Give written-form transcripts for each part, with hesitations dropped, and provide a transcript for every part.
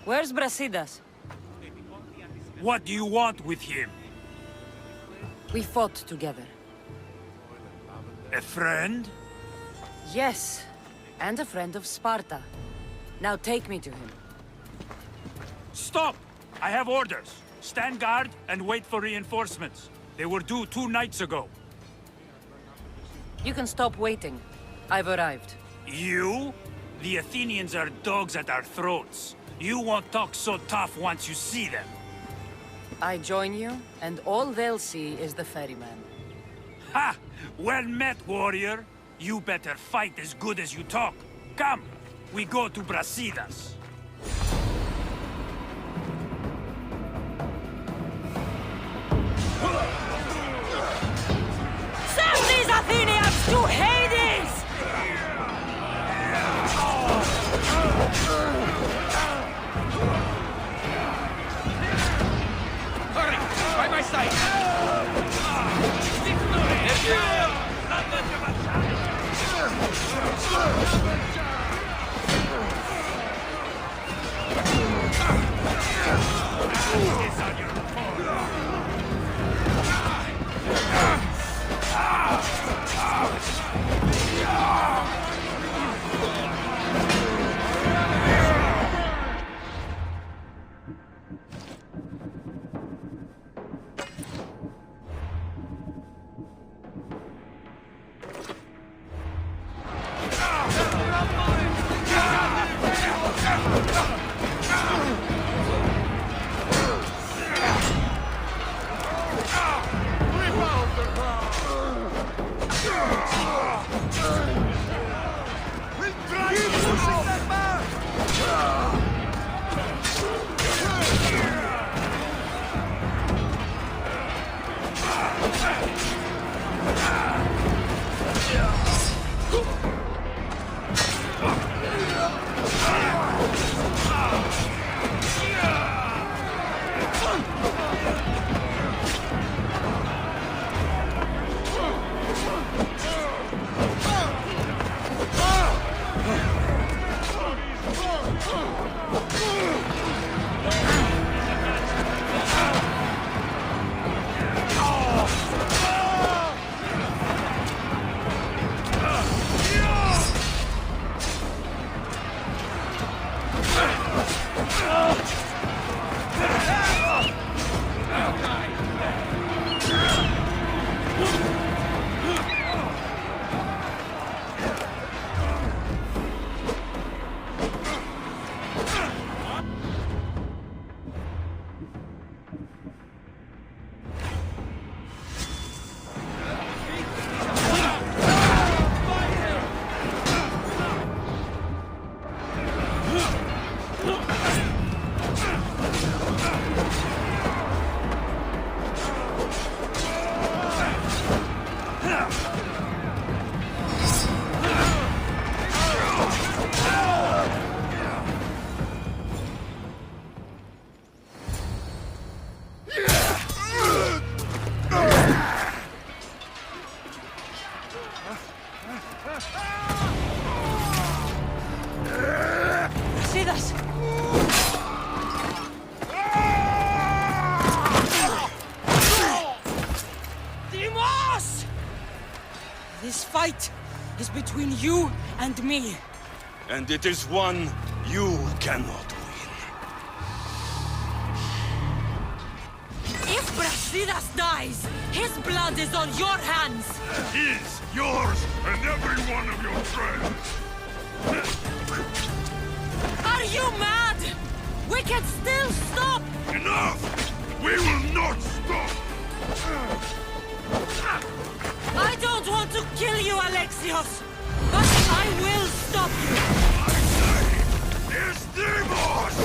Where's Brasidas? What do you want with him? We fought together. A friend? Yes, and a friend of Sparta. Now take me to him. Stop! I have orders. Stand guard and wait for reinforcements. They were due 2 nights ago. You can stop waiting. I've arrived. You? The Athenians are dogs at our throats. You won't talk so tough once you see them. I join you, and all they'll see is the ferryman. Ha! Well met, warrior. You better fight as good as you talk. Come, we go to Brasidas. Send these Athenians to Hades! Hurry! By my side! Brasidas! Dimos! This fight is between you and me. And it is one you cannot win. If Brasidas dies, his blood is on your hands! His, yours, and every one of your friends! Are you mad? We can still stop! Enough! We will not stop! I don't want to kill you, Alexios! But I will stop you! I say, Estimos!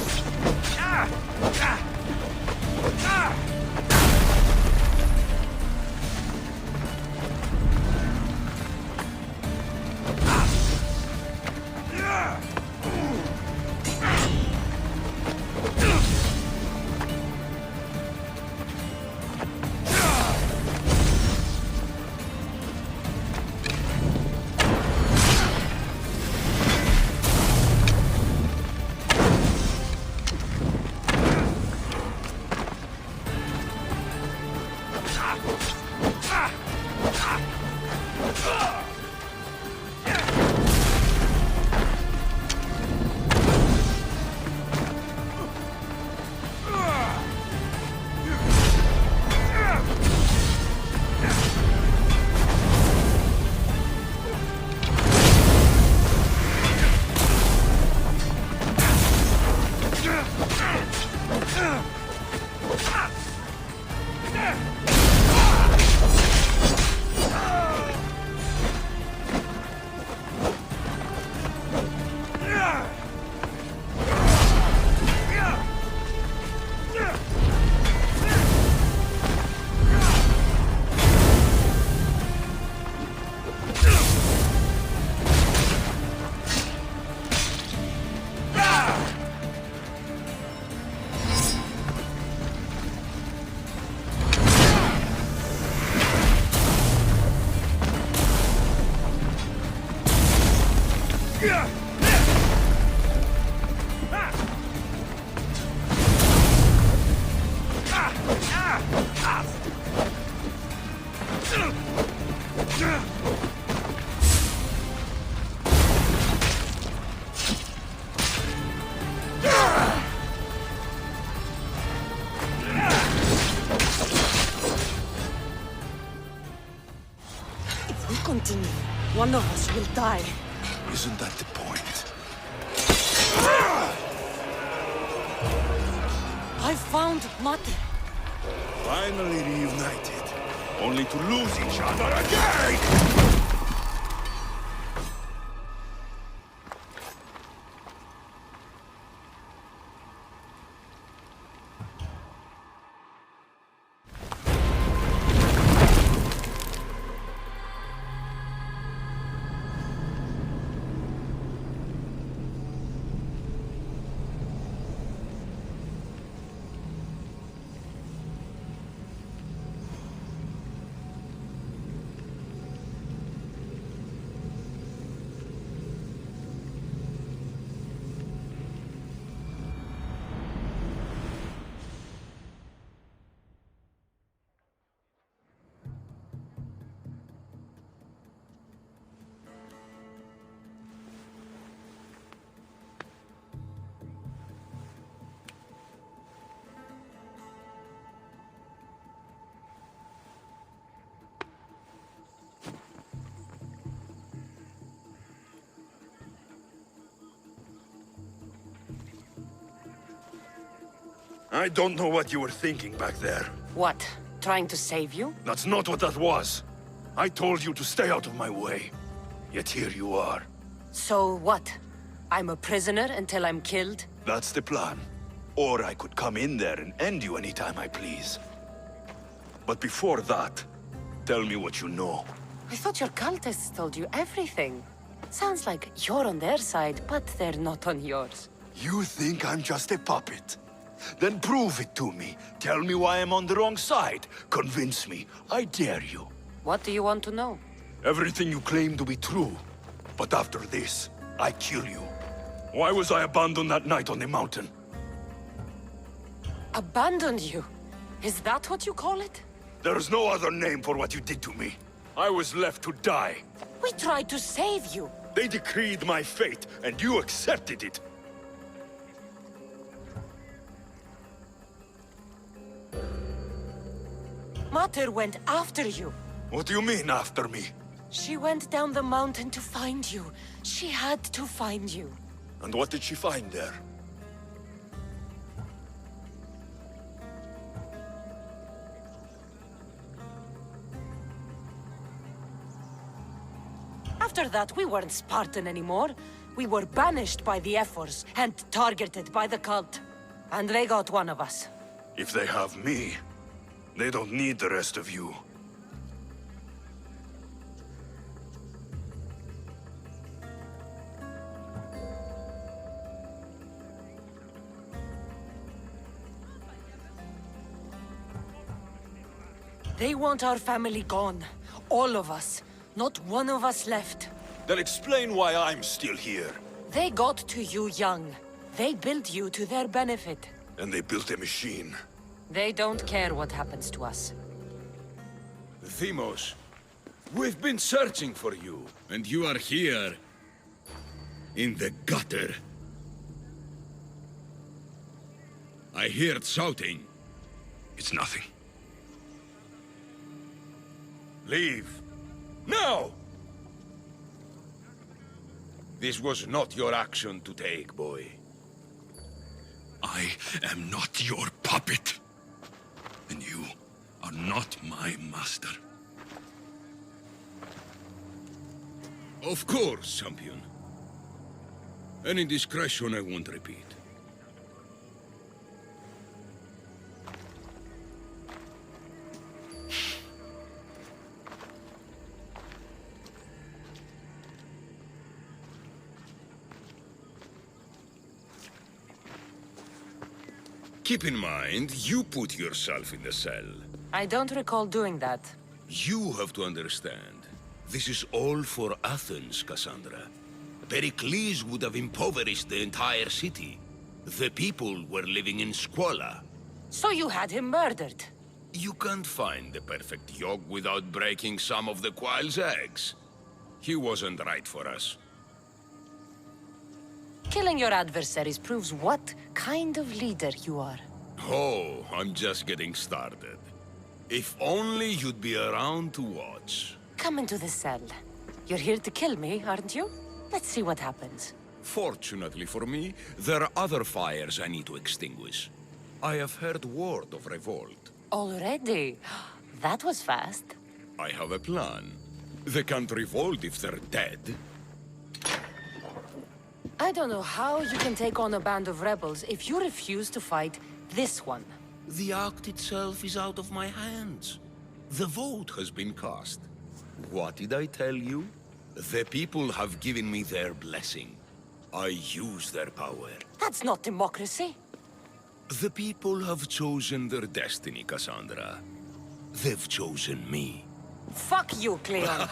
If we continue, one of us will die. Isn't that the point? I found Mate. Finally reunited, only to lose each other again! I don't know what you were thinking back there. What? Trying to save you? That's not what that was. I told you to stay out of my way. Yet here you are. So what? I'm a prisoner until I'm killed? That's the plan. Or I could come in there and end you anytime I please. But before that, tell me what you know. I thought your cultists told you everything. Sounds like you're on their side, but they're not on yours. You think I'm just a puppet? Then prove it to me. Tell me why I'm on the wrong side. Convince me. I dare you. What do you want to know? Everything you claim to be true. But after this, I kill you. Why was I abandoned that night on the mountain? Abandoned you? Is that what you call it? There's no other name for what you did to me. I was left to die. We tried to save you. They decreed my fate, and you accepted it. Mater went after you. What do you mean, after me? She went down the mountain to find you. She had to find you. And what did she find there? After that, we weren't Spartan anymore. We were banished by the Ephors and targeted by the cult. And they got one of us. If they have me, they don't need the rest of you. They want our family gone. All of us. Not one of us left. Then explain why I'm still here. They got to you young. They built you to their benefit. And they built a machine. They don't care what happens to us. Themos, we've been searching for you, and you are here. In the gutter. I heard shouting. It's nothing. Leave. Now! This was not your action to take, boy. I am not your puppet. And you are not my master. Of course, champion. Any indiscretion I won't repeat. Keep in mind, you put yourself in the cell. I don't recall doing that. You have to understand. This is all for Athens, Cassandra. Pericles would have impoverished the entire city. The people were living in squalor. So you had him murdered? You can't find the perfect yolk without breaking some of the quail's eggs. He wasn't right for us. Killing your adversaries proves what kind of leader you are. Oh, I'm just getting started. If only you'd be around to watch. Come into the cell. You're here to kill me, aren't you? Let's see what happens. Fortunately for me, there are other fires I need to extinguish. I have heard word of revolt. Already? That was fast. I have a plan. They can't revolt if they're dead. I don't know how you can take on a band of rebels if you refuse to fight this one. The act itself is out of my hands. The vote has been cast. What did I tell you? The people have given me their blessing. I use their power. That's not democracy. The people have chosen their destiny, Cassandra. They've chosen me. Fuck you, Cleon.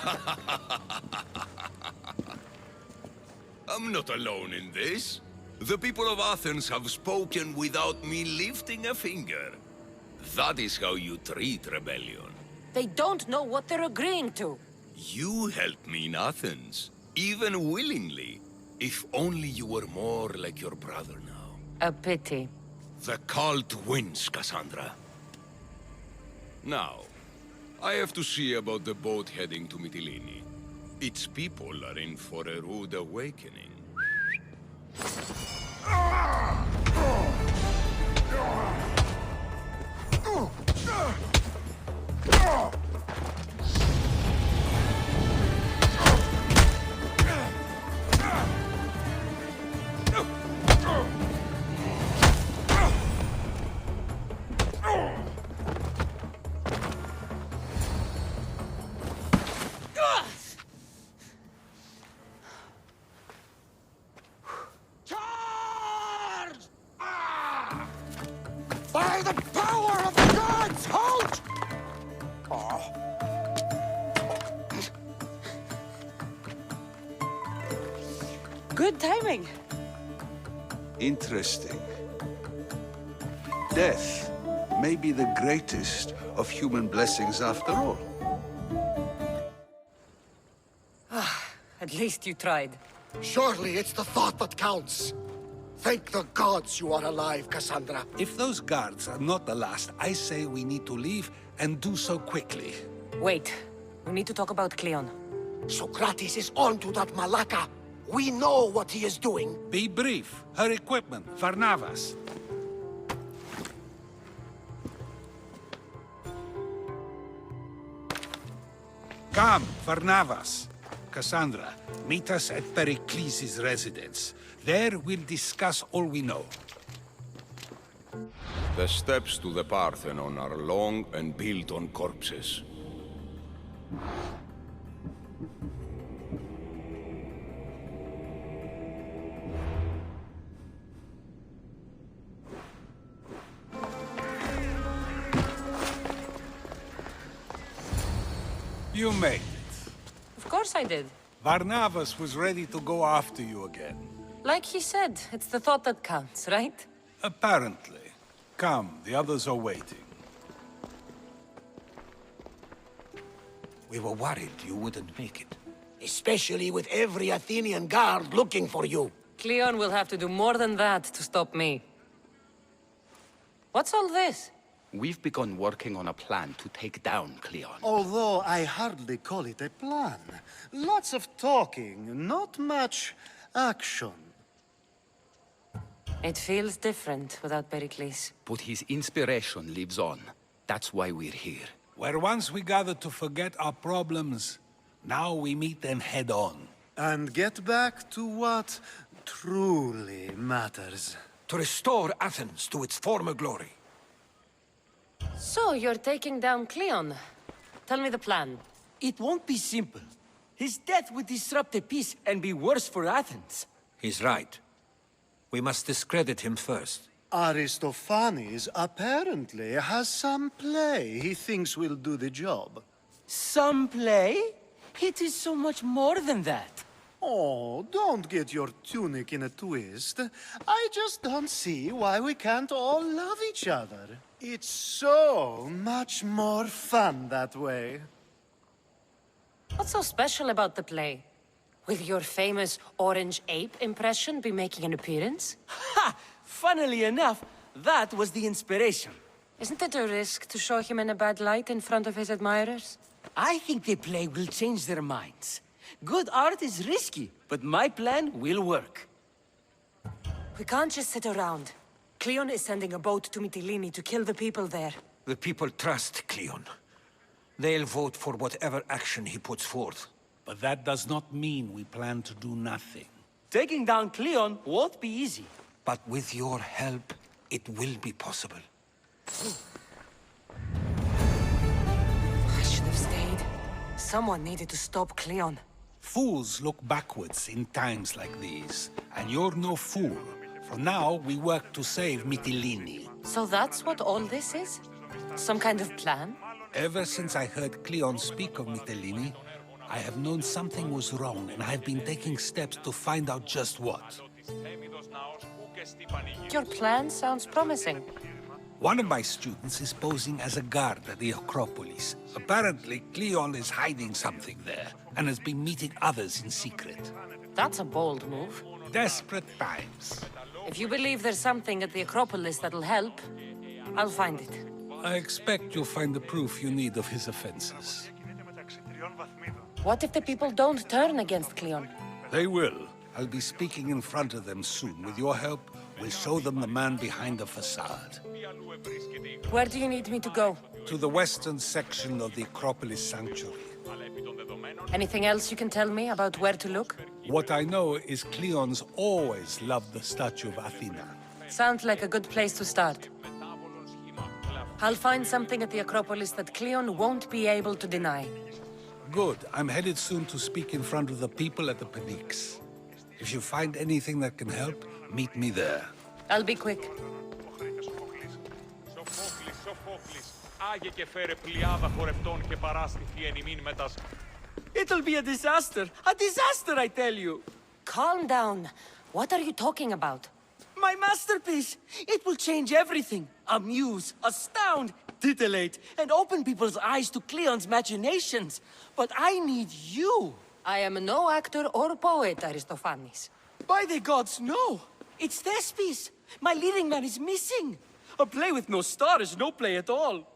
I'm not alone in this. The people of Athens have spoken without me lifting a finger. That is how you treat rebellion. They don't know what they're agreeing to. You helped me in Athens, even willingly. If only you were more like your brother now. A pity. The cult wins, Cassandra. Now, I have to see about the boat heading to Mytilene. Its people are in for a rude awakening. By the power of the gods, halt! Good timing. Interesting. Death may be the greatest of human blessings after all. At least you tried. Surely it's the thought that counts. Thank the gods you are alive, Cassandra. If those guards are not the last, I say we need to leave and do so quickly. Wait. We need to talk about Cleon. Socrates is on to that Malaka. We know what he is doing. Be brief. Her equipment, Varnavas. Come, Varnavas. Cassandra, meet us at Pericles' residence. There we'll discuss all we know. The steps to the Parthenon are long and built on corpses. You made it. Of course I did. Varnavas was ready to go after you again. Like he said, it's the thought that counts, right? Apparently. Come, the others are waiting. We were worried you wouldn't make it. Especially with every Athenian guard looking for you. Cleon will have to do more than that to stop me. What's all this? We've begun working on a plan to take down Cleon. Although I hardly call it a plan. Lots of talking, not much action. It feels different without Pericles. But his inspiration lives on. That's why we're here. Where once we gathered to forget our problems, now we meet them head on. And get back to what truly matters. To restore Athens to its former glory. So, you're taking down Cleon. Tell me the plan. It won't be simple. His death would disrupt the peace and be worse for Athens. He's right. We must discredit him first. Aristophanes apparently has some play he thinks will do the job. Some play? It is so much more than that. Oh, don't get your tunic in a twist. I just don't see why we can't all love each other. It's so much more fun that way. What's so special about the play? Will your famous orange ape impression be making an appearance? Ha! Funnily enough, that was the inspiration. Isn't it a risk to show him in a bad light in front of his admirers? I think the play will change their minds. Good art is risky, but my plan will work. We can't just sit around. Cleon is sending a boat to Mytilene to kill the people there. The people trust Cleon. They'll vote for whatever action he puts forth. But that does not mean we plan to do nothing. Taking down Cleon won't be easy. But with your help, it will be possible. I should have stayed. Someone needed to stop Cleon. Fools look backwards in times like these. And you're no fool. For now, we work to save Mytilene. So that's what all this is? Some kind of plan? Ever since I heard Cleon speak of Mytilene, I have known something was wrong, and I've been taking steps to find out just what. Your plan sounds promising. One of my students is posing as a guard at the Acropolis. Apparently, Cleon is hiding something there, and has been meeting others in secret. That's a bold move. Desperate times. If you believe there's something at the Acropolis that'll help, I'll find it. I expect you'll find the proof you need of his offenses. What if the people don't turn against Cleon? They will. I'll be speaking in front of them soon. With your help, we'll show them the man behind the facade. Where do you need me to go? To the western section of the Acropolis Sanctuary. Anything else you can tell me about where to look? What I know is Cleon's always loved the statue of Athena. Sounds like a good place to start. I'll find something at the Acropolis that Cleon won't be able to deny. Good. I'm headed soon to speak in front of the people at the Pnyx. If you find anything that can help, meet me there. I'll be quick. It'll be a disaster! A disaster, I tell you! Calm down. What are you talking about? My masterpiece! It will change everything. Amuse, astound, titillate, and open people's eyes to Cleon's machinations. But I need you! I am no actor or poet, Aristophanes. By the gods, no! It's Thespis! My leading man is missing! A play with no star is no play at all.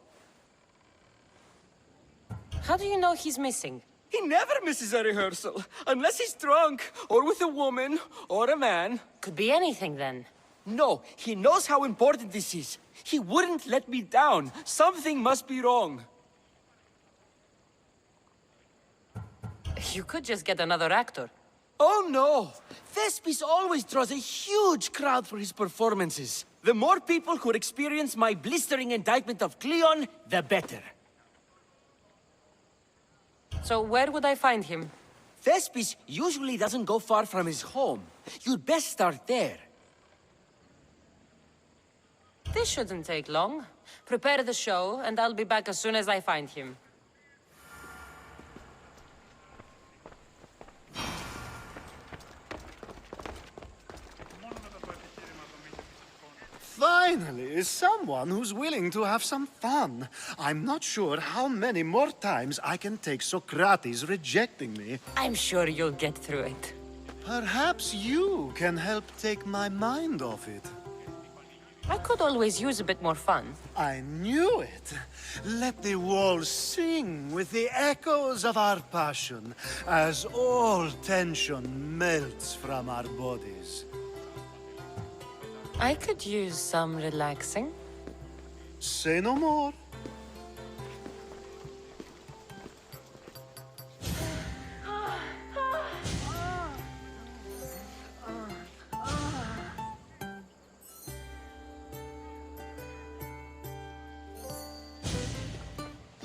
How do you know he's missing? He never misses a rehearsal, unless he's drunk, or with a woman, or a man. Could be anything, then. No, he knows how important this is. He wouldn't let me down. Something must be wrong. You could just get another actor. Oh no! Thespis always draws a huge crowd for his performances. The more people who experience my blistering indictment of Cleon, the better. So where would I find him? Thespis usually doesn't go far from his home. You'd best start there. This shouldn't take long. Prepare the show, and I'll be back as soon as I find him. Finally, someone who's willing to have some fun. I'm not sure how many more times I can take Socrates rejecting me. I'm sure you'll get through it. Perhaps you can help take my mind off it. I could always use a bit more fun. I knew it. Let the walls sing with the echoes of our passion as all tension melts from our bodies. I could use some relaxing. Say no more.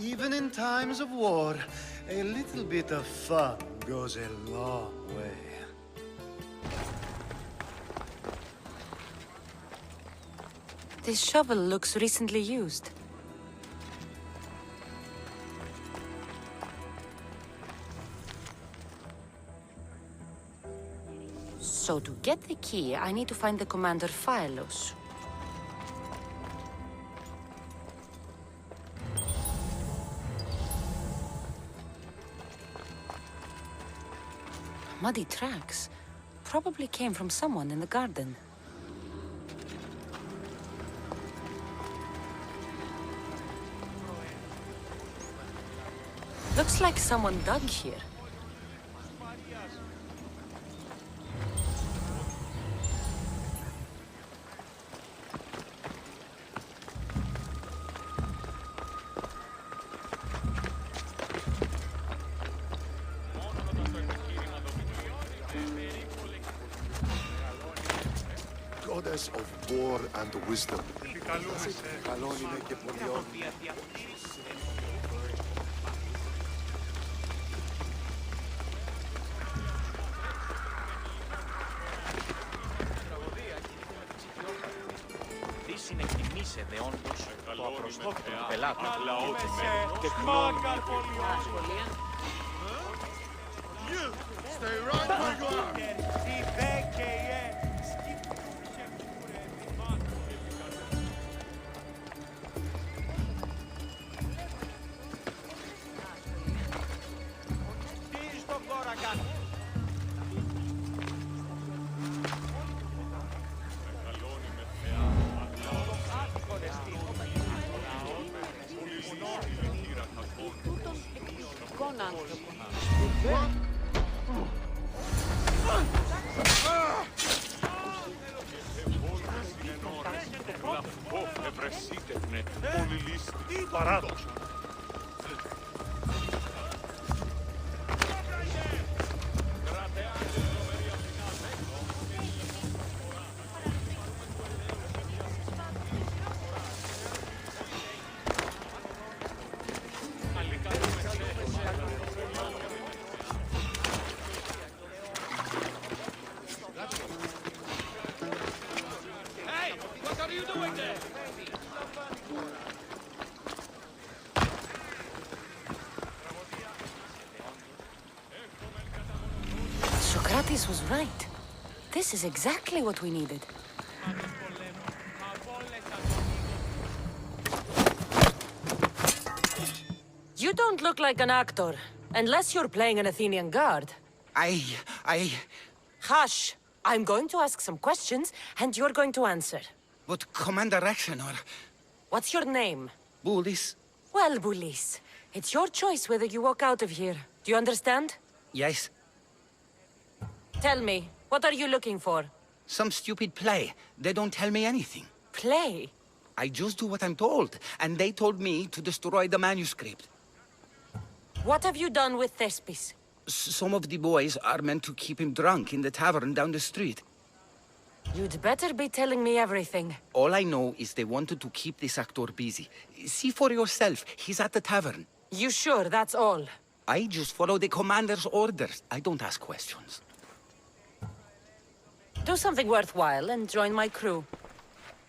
Even in times of war, a little bit of fun goes a long way. This shovel looks recently used. So to get the key, I need to find the Commander Phylos. Muddy tracks. Probably came from someone in the garden. Looks like someone dug here. Goddess of war and wisdom. You stay right where you are. Socrates was right. This is exactly what we needed. You don't look like an actor, unless you're playing an Athenian guard. Hush! I'm going to ask some questions, and you're going to answer. But Commander Actionor... What's your name? Bullis? Well, Bullis, it's your choice whether you walk out of here. Do you understand? Yes. Tell me, what are you looking for? Some stupid play. They don't tell me anything. Play? I just do what I'm told, and they told me to destroy the manuscript. What have you done with Thespis? Some of the boys are meant to keep him drunk in the tavern down the street. You'd better be telling me everything. All I know is they wanted to keep this actor busy. See for yourself, he's at the tavern. You sure that's all? I just follow the commander's orders. I don't ask questions. Do something worthwhile and join my crew.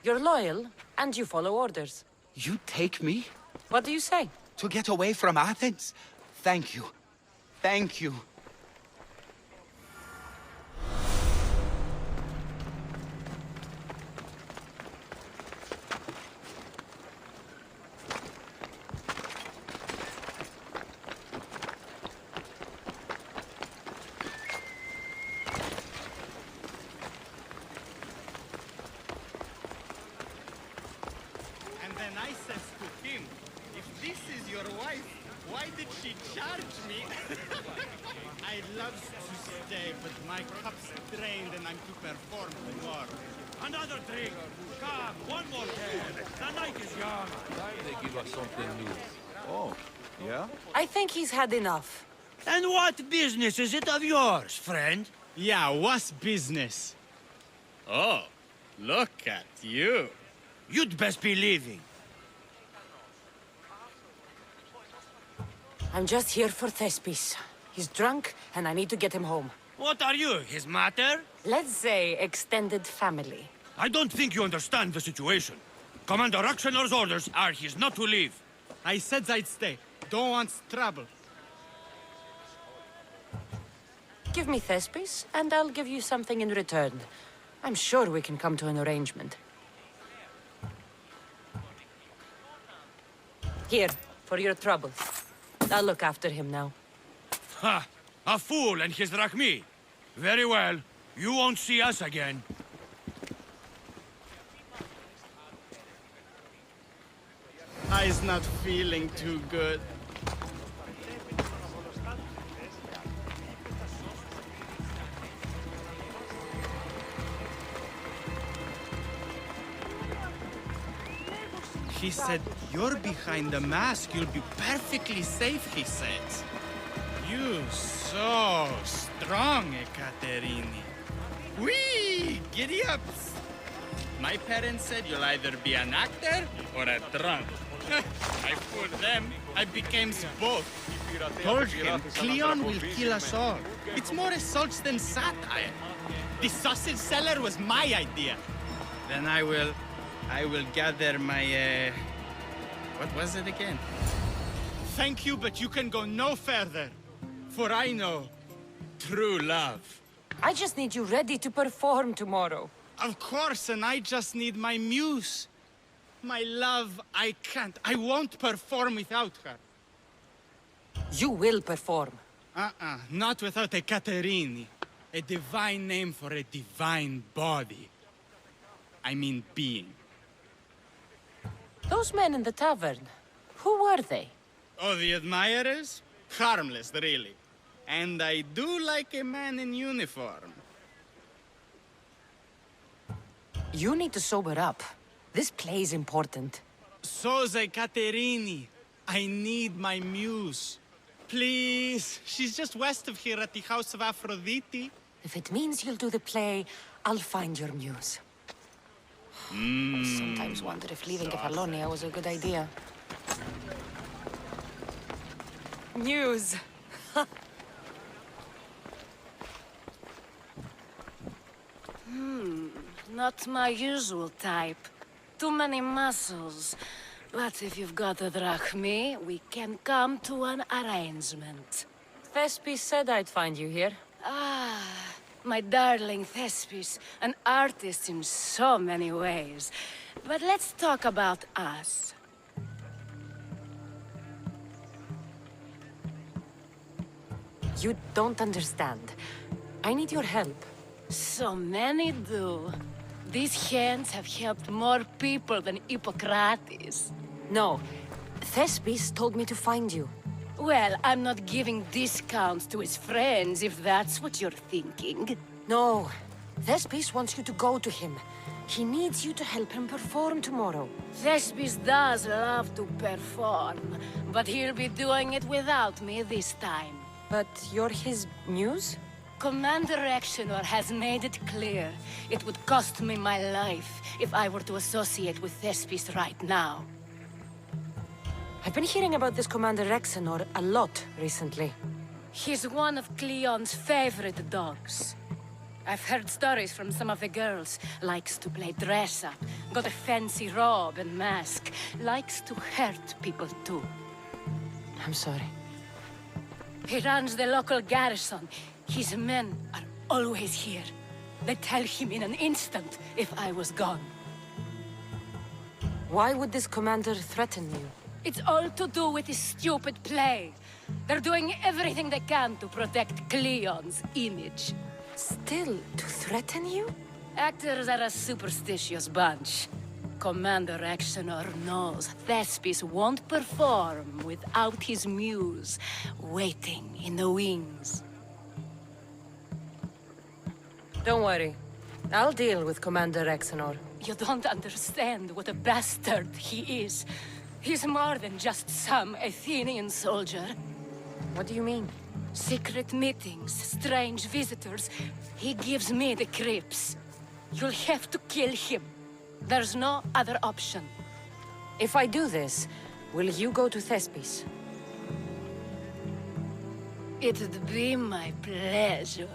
You're loyal, and you follow orders. You take me? What do you say? To get away from Athens? Thank you. Thank you. And then I says to him, if this is your wife, why did she charge me? I'd love to stay, but my cup's drained and I'm to perform more. Another drink! Come, one more can! The night is young! They give us something new. Oh, yeah? I think he's had enough. And what business is it of yours, friend? Yeah, what's business? Oh, look at you. You'd best be leaving. I'm just here for Thespis. He's drunk, and I need to get him home. What are you, his mater? Let's say extended family. I don't think you understand the situation. Commander Actionor's orders are he's not to leave. I said I'd stay. Don't want trouble. give me Thespis, and I'll give you something in return. I'm sure we can come to an arrangement. Here, for your trouble. I'll look after him now. Ha! A fool and his drachmi! Very well. You won't see us again. I's not feeling too good. He said, you're behind the mask, you'll be perfectly safe, he says. You so strong, Ekaterini. Whee! Giddy ups! My parents said you'll either be an actor or a drunk. I fooled them. I became both. Told him Cleon will kill us all. It's more assaults than satire. The sausage seller was my idea. Then I will gather my, what was it again? Thank you, but you can go no further. For I know true love. I just need you ready to perform tomorrow. Of course, and I just need my muse. My love, I can't. I won't perform without her. You will perform. Not without a Caterini. A divine name for a divine body. I mean being. Those men in the tavern, who were they? Oh, the admirers? Harmless, really. And I do like a man in uniform. You need to sober up. This play's important. Soze Caterini. I need my muse. Please. She's just west of here at the House of Aphrodite. If it means you'll do the play, I'll find your muse. I sometimes wonder if leaving Kefalonia was a good idea. Muse. Not my usual type. Too many muscles. But if you've got a drachmi, we can come to an arrangement. Thespis said I'd find you here. Ah, my darling Thespis. An artist in so many ways. But let's talk about us. You don't understand. I need your help. So many do. These hands have helped more people than Hippocrates. No. Thespis told me to find you. Well, I'm not giving discounts to his friends, if that's what you're thinking. No. Thespis wants you to go to him. He needs you to help him perform tomorrow. Thespis does love to perform, but he'll be doing it without me this time. But you're his muse? Commander Exenor has made it clear it would cost me my life if I were to associate with Thespis right now. I've been hearing about this Commander Exenor a lot recently. He's one of Cleon's favorite dogs. I've heard stories from some of the girls. Likes to play dress-up, got a fancy robe and mask. Likes to hurt people too. I'm sorry. He runs the local garrison. His men are always here. They'd tell him in an instant if I was gone. Why would this commander threaten you? It's all to do with his stupid play. They're doing everything they can to protect Cleon's image. Still, to threaten you? Actors are a superstitious bunch. Commander Exenor knows Thespis won't perform without his muse waiting in the wings. Don't worry. I'll deal with Commander Exenor. You don't understand what a bastard he is. He's more than just some Athenian soldier. What do you mean? Secret meetings, strange visitors. He gives me the creeps. You'll have to kill him. There's no other option. If I do this, will you go to Thespis? It'd be my pleasure.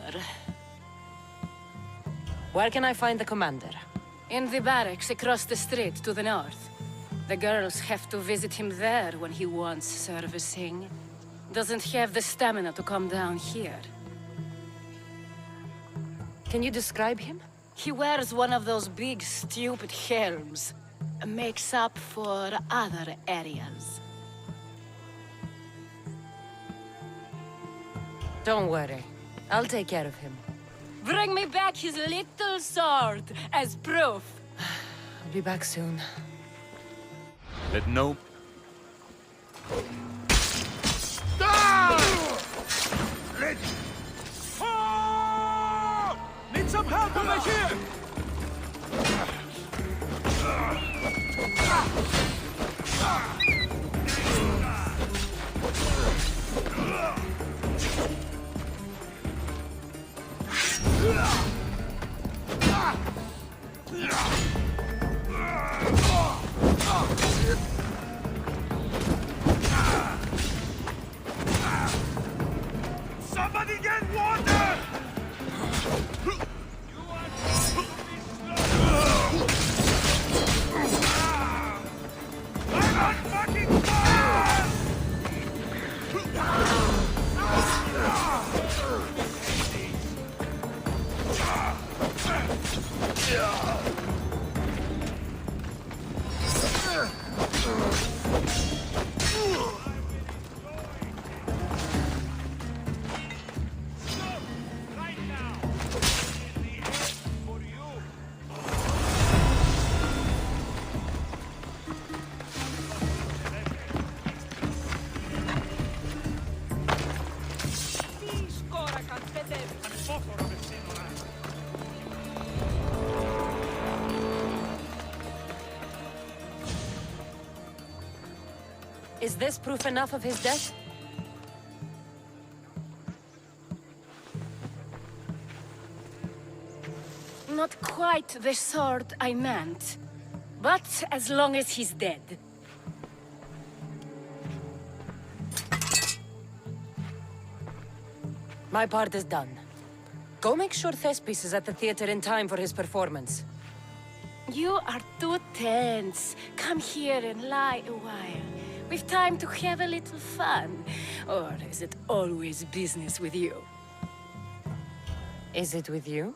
Where can I find the commander? In the barracks across the street to the north. The girls have to visit him there when he wants servicing. Doesn't have the stamina to come down here. Can you describe him? He wears one of those big, stupid helms. Makes up for other areas. Don't worry. I'll take care of him. Bring me back his little sword as proof. I'll be back soon. Let no... Need some help over here! Somebody get water! I'm on fucking fire! Is this proof enough of his death? Not quite the sort I meant. But as long as he's dead. My part is done. Go make sure Thespis is at the theater in time for his performance. You are too tense. Come here and lie a while. We've time to have a little fun. Or is it always business with you? Is it with you?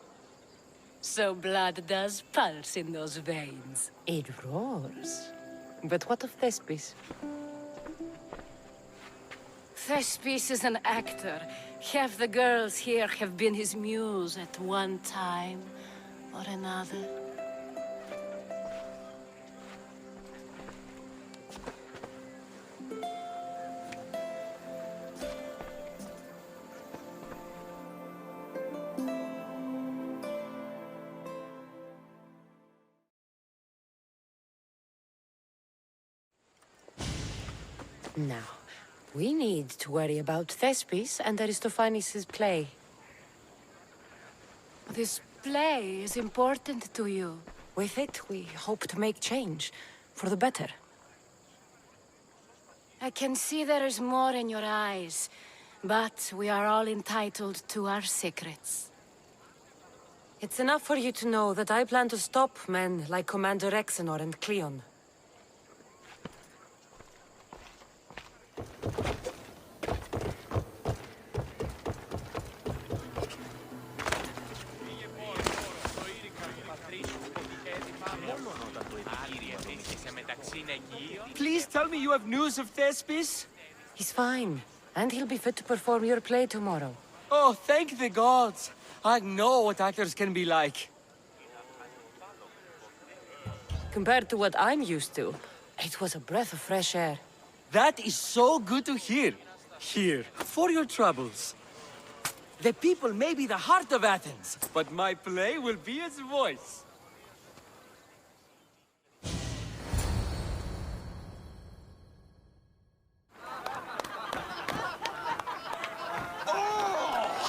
So blood does pulse in those veins. It roars. But what of Thespis? Thespis is an actor. Half the girls here have been his muse at one time or another. Now, we need to worry about Thespis and Aristophanes' play. This play is important to you. With it, we hope to make change, for the better. I can see there is more in your eyes, but we are all entitled to our secrets. It's enough for you to know that I plan to stop men like Commander Rexenor and Cleon. Please tell me you have news of Thespis? He's fine, and he'll be fit to perform your play tomorrow. Oh, thank the gods! I know what actors can be like. Compared to what I'm used to, it was a breath of fresh air. That is so good to hear. Here, for your troubles. The people may be the heart of Athens, but my play will be its voice.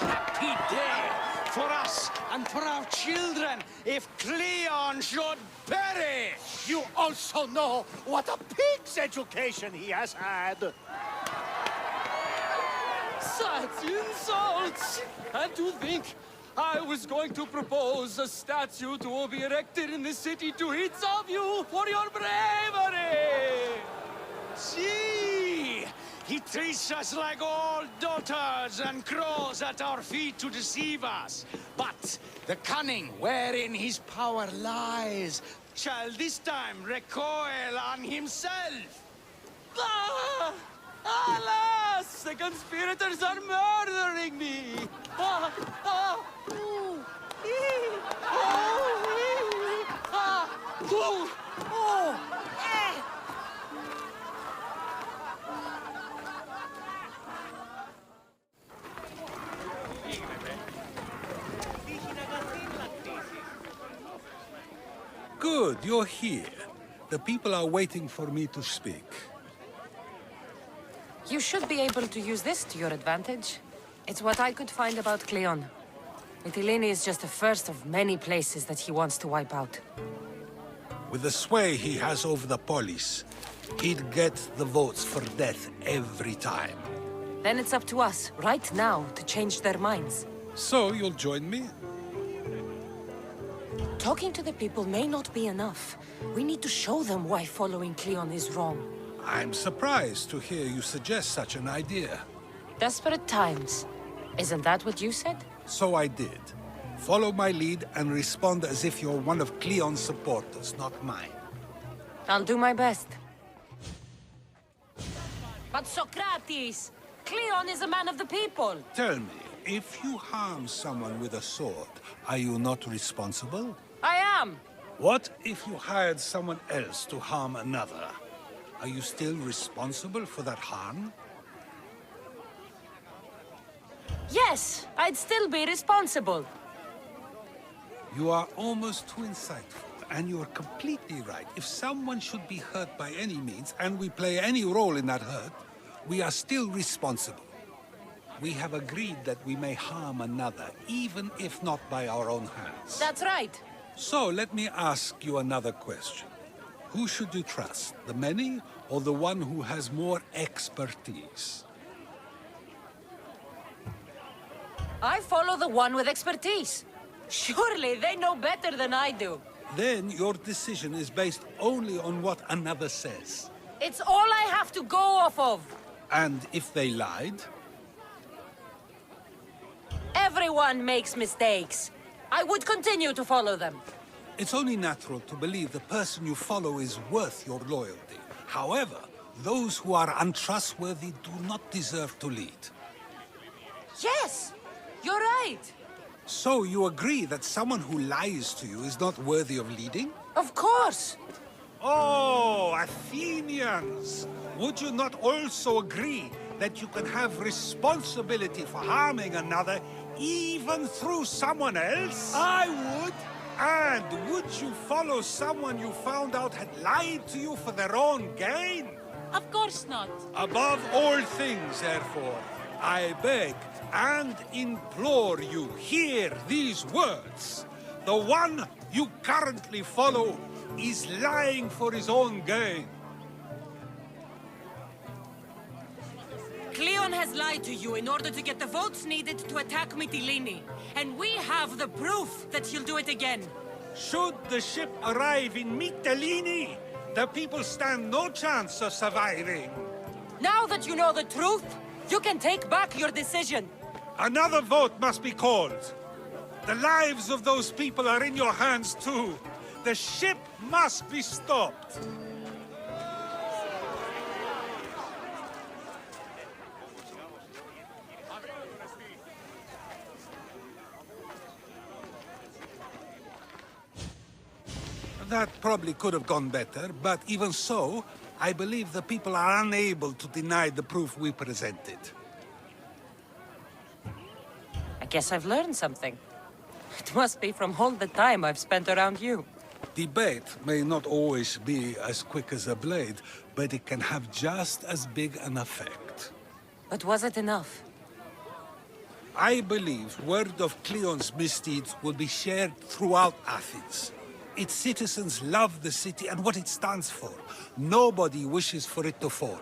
Happy day for us and for our children if Cleon should perish! You also know what a pig's education he has had. Such insults! And to think I was going to propose a statue to be erected in the city to each of you for your bravery! See! He treats us like old dotards and crawls at our feet to deceive us. But the cunning wherein his power lies shall this time recoil on himself. Ah! Alas! The conspirators are murdering me! Ah! Ah! Ooh! Ee! Oh! Ee! Ah! Ooh! Oh! Eh! Good, you're here. The people are waiting for me to speak. You should be able to use this to your advantage. It's what I could find about Cleon. Mytilene is just the first of many places that he wants to wipe out. With the sway he has over the police, he'd get the votes for death every time. Then it's up to us, right now, to change their minds. So you'll join me? Talking to the people may not be enough. We need to show them why following Cleon is wrong. I'm surprised to hear you suggest such an idea. Desperate times. Isn't that what you said? So I did. Follow my lead and respond as if you're one of Cleon's supporters, not mine. I'll do my best. But Socrates! Cleon is a man of the people! Tell me, if you harm someone with a sword, are you not responsible? I am! What if you hired someone else to harm another? Are you still responsible for that harm? Yes, I'd still be responsible. You are almost too insightful, and you are completely right. If someone should be hurt by any means, and we play any role in that hurt, we are still responsible. We have agreed that we may harm another, even if not by our own hands. That's right. So let me ask you another question. Who should you trust, the many or the one who has more expertise? I follow the one with expertise. Surely they know better than I do. Then your decision is based only on what another says. It's all I have to go off of. And if they lied? Everyone makes mistakes. I would continue to follow them. It's only natural to believe the person you follow is worth your loyalty. However, those who are untrustworthy do not deserve to lead. Yes, you're right. So you agree that someone who lies to you is not worthy of leading? Of course. Oh, Athenians! Would you not also agree that you can have responsibility for harming another even through someone else? I would! And would you follow someone you found out had lied to you for their own gain? Of course not. Above all things, therefore, I beg and implore you, hear these words. The one you currently follow is lying for his own gain. Cleon has lied to you in order to get the votes needed to attack Mytilene. And we have the proof that he'll do it again. Should the ship arrive in Mytilene, the people stand no chance of surviving. Now that you know the truth, you can take back your decision. Another vote must be called. The lives of those people are in your hands too. The ship must be stopped. That probably could have gone better, but even so, I believe the people are unable to deny the proof we presented. I guess I've learned something. It must be from all the time I've spent around you. Debate may not always be as quick as a blade, but it can have just as big an effect. But was it enough? I believe word of Cleon's misdeeds will be shared throughout Athens. Its citizens love the city and what it stands for. Nobody wishes for it to fall.